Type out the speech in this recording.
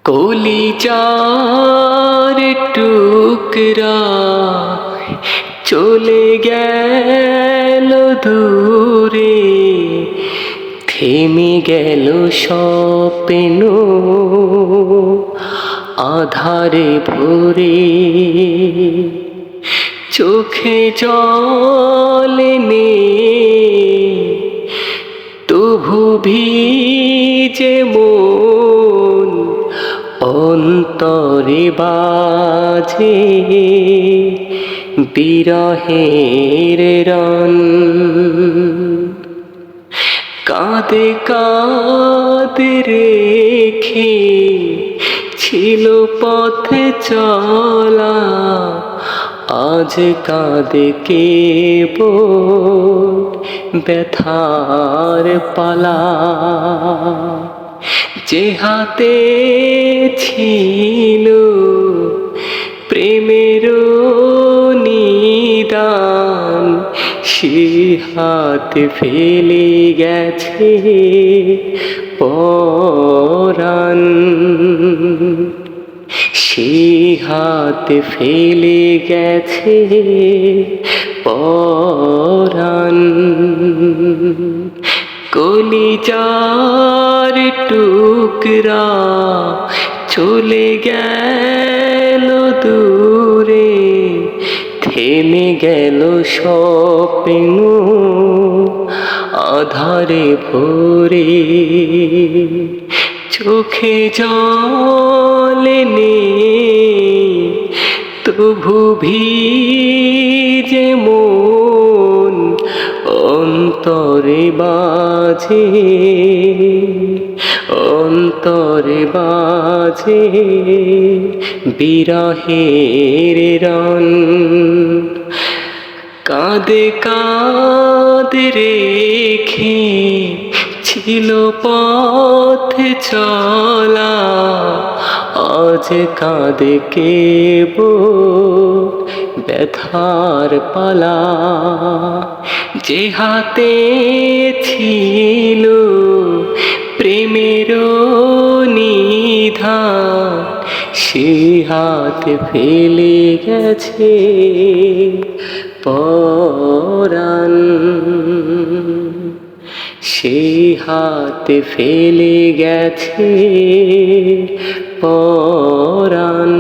কলিজার টুকরা চলে গেল দূরে, থেমে গেল স্বপ্ন আধারে ভরে। চোখে জল নেই তবু ভিজে মন, অন্তরে বাজে বিরহের রণ। কাঁদে কাঁদে রেখে ছিল পথে চলা, আজ কাঁদে কেবল ব্যথার পালা। যে হাতে ছিল প্রেমের নিদান, সে হাত ফেলে গেছে পরাণ। সে হাত ফেলে গেছে পরাণ। কলিজার টুকরা চলে গেল দূরে, থেমে গেল স্বপ্ন আধারে ভরে। চোখে জল নেই তবু ভিজে মন, অন্তরে বাজে অন্তরে বাজে বিরহের রণ। কাঁদে কাঁদে রেখে ছিল পথে চলা, আজ কাঁদে কেবল ব্যথার পালা। যে হাতে ছিল প্রেমের নিধান, সে হাত ফেলে গেছে পরাণ। সে হাত ফেলে গেছে পরাণ।